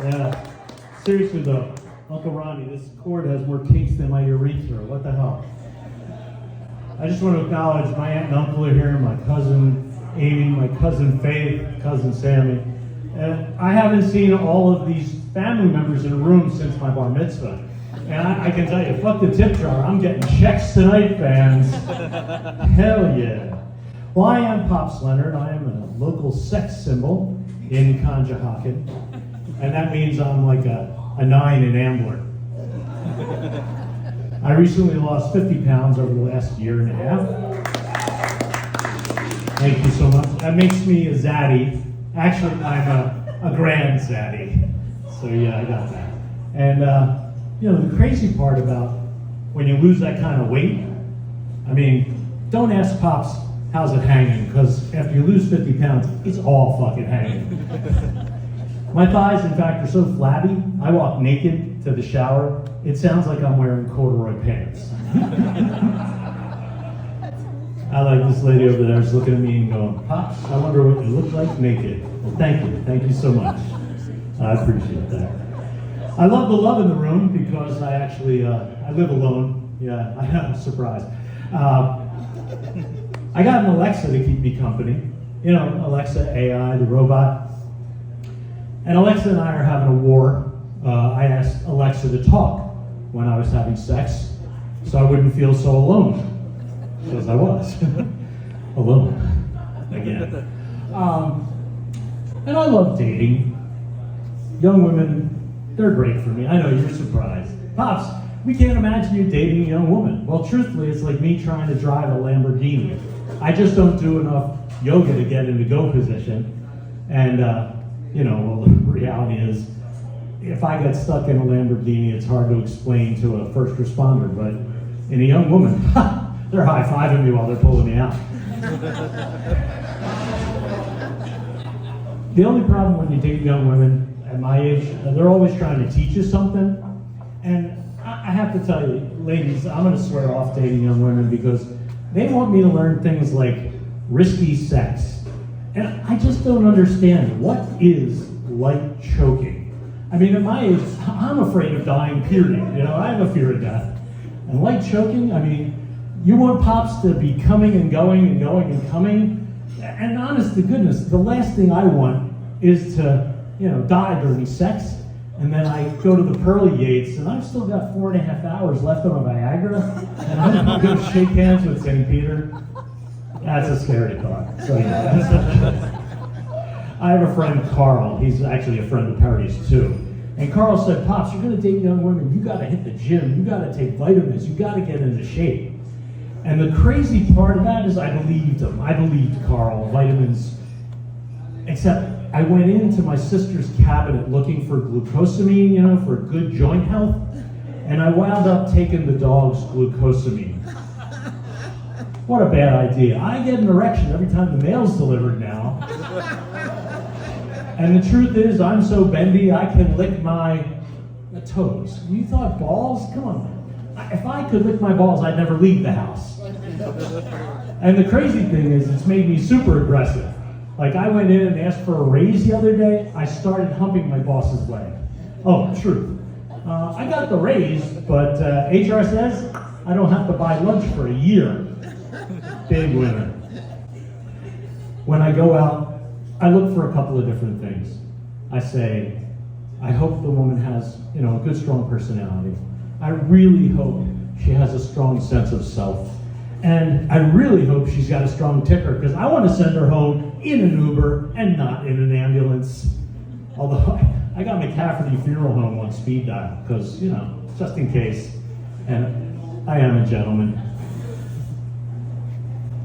Yeah. Seriously though, Uncle Ronnie, this cord has more kinks than my urethra. What the hell? I just want to acknowledge my aunt and uncle are here, my cousin Amy, my cousin Faith, cousin Sammy. And I haven't seen all of these family members in a room since my bar mitzvah. And I can tell you, fuck the tip jar, I'm getting checks tonight, fans. Hell yeah. Well, I am Pops Leonard. I am a local sex symbol in Conshohocken. And that means I'm like a 9 in Ambler. I recently lost 50 pounds over the last year and a half. Thank you so much. That makes me a zaddy. Actually, I'm a grand zaddy. So yeah, I got that. And the crazy part about when you lose that kind of weight, I mean, don't ask Pops, how's it hanging? Because after you lose 50 pounds, it's all fucking hanging. My thighs, in fact, are so flabby, I walk naked to the shower. It sounds like I'm wearing corduroy pants. I like this lady over there is looking at me and going, Pops, I wonder what you look like naked. Well, thank you so much. I appreciate that. I love the love in the room because I actually, I live alone. Yeah, I am surprised. I got an Alexa to keep me company. You know, Alexa, AI, the robot. And Alexa and I are having a war. I asked Alexa to talk when I was having sex so I wouldn't feel so alone. Because I was. Alone. Again. And I love dating. Young women, they're great for me. I know you're surprised. Pops, we can't imagine you dating a young woman. Well, truthfully, it's like me trying to drive a Lamborghini. I just don't do enough yoga to get into go position. And, well, the reality is, if I get stuck in a Lamborghini, it's hard to explain to a first responder. But in a young woman, they're high-fiving me while they're pulling me out. The only problem when you date young women at my age, they're always trying to teach you something. And I have to tell you, ladies, I'm going to swear off dating young women because they want me to learn things like risky sex. And I just don't understand, what is light choking? I mean, at my age, I'm afraid of dying, period. I have a fear of death. And light choking, I mean, you want Pops to be coming and going and going and coming. And honest to goodness, the last thing I want is to, die during sex. And then I go to the pearly gates and I've still got 4.5 hours left on a Viagra. And I'm going to go shake hands with St. Peter. That's a scary thought. So yeah. I have a friend, Carl. He's actually a friend of Perry's too. And Carl said, Pops, you're going to date young women. You got to hit the gym. You got to take vitamins. You got to get into shape. And the crazy part of that is I believed him. I believed Carl, vitamins. Except I went into my sister's cabinet looking for glucosamine, for good joint health. And I wound up taking the dog's glucosamine. What a bad idea. I get an erection every time the mail's delivered now. And the truth is, I'm so bendy, I can lick my toes. You thought balls? Come on. If I could lick my balls, I'd never leave the house. And the crazy thing is, it's made me super aggressive. Like, I went in and asked for a raise the other day, I started humping my boss's leg. Oh, truth. I got the raise, but HR says I don't have to buy lunch for a year. Big winner. When I go out, I look for a couple of different things. I say, I hope the woman has, a good, strong personality. I really hope she has a strong sense of self. And I really hope she's got a strong ticker, because I want to send her home in an Uber and not in an ambulance. Although I got McCafferty Funeral Home on speed dial, because, just in case. And I am a gentleman.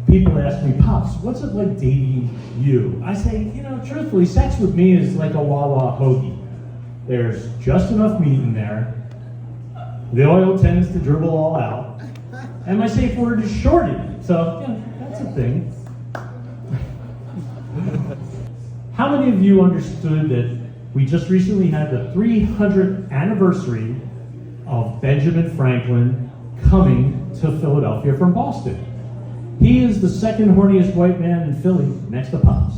People ask me, Pops, what's it like dating you? I say, truthfully, sex with me is like a Wawa hoagie. There's just enough meat in there. The oil tends to dribble all out. And my safe word is shorty. So, that's a thing. How many of you understood that we just recently had the 300th anniversary of Benjamin Franklin coming to Philadelphia from Boston? He is the second horniest white man in Philly, next to Pops.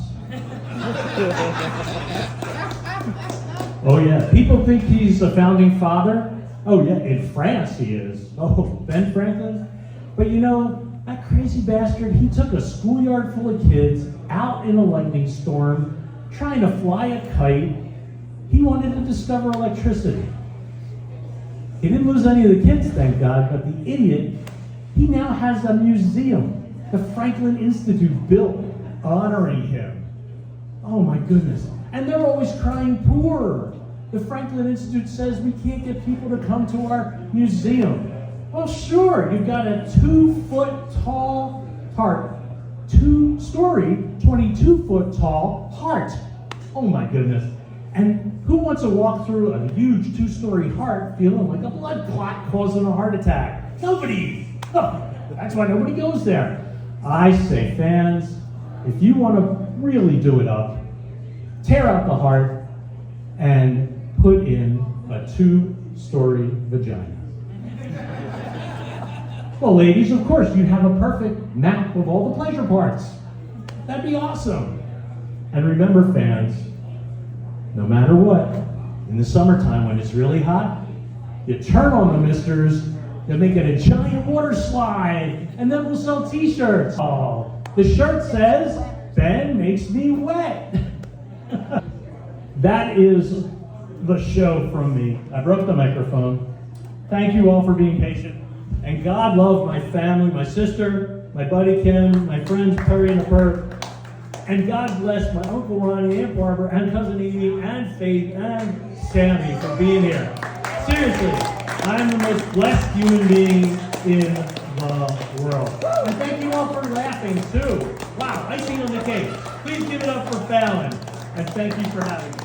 Oh yeah, people think he's a founding father. Oh yeah, in France he is. Oh, Ben Franklin. But you know, that crazy bastard, he took a schoolyard full of kids out in a lightning storm, trying to fly a kite. He wanted to discover electricity. He didn't lose any of the kids, thank God, but the idiot, he now has a museum, the Franklin Institute, built honoring him. Oh my goodness. And they're always crying poor. The Franklin Institute says we can't get people to come to our museum. Well, sure, you've got a 2-foot tall heart, 2-story, 22-foot tall heart. Oh my goodness. And who wants to walk through a huge 2-story heart feeling like a blood clot causing a heart attack? Nobody. Oh, that's why nobody goes there. I say, fans, if you want to really do it up, tear out the heart and put in a 2-story vagina. Well, ladies, of course, you'd have a perfect map of all the pleasure parts. That'd be awesome. And remember, fans, no matter what, in the summertime when it's really hot, you turn on the misters, you make it a giant water slide, and then we'll sell t-shirts. Oh, the shirt says, Ben makes me wet. That is the show from me. I broke the microphone. Thank you all for being patient. And God love my family, my sister, my buddy Ken, my friends Perry and the Perp. And God bless my Uncle Ronnie, Aunt Barbara, and Cousin Edie, and Faith, and Sammy for being here. Seriously, I'm the most blessed human being in the world. And thank you all for laughing, too. Wow, icing on the cake. Please give it up for Fallon. And thank you for having me.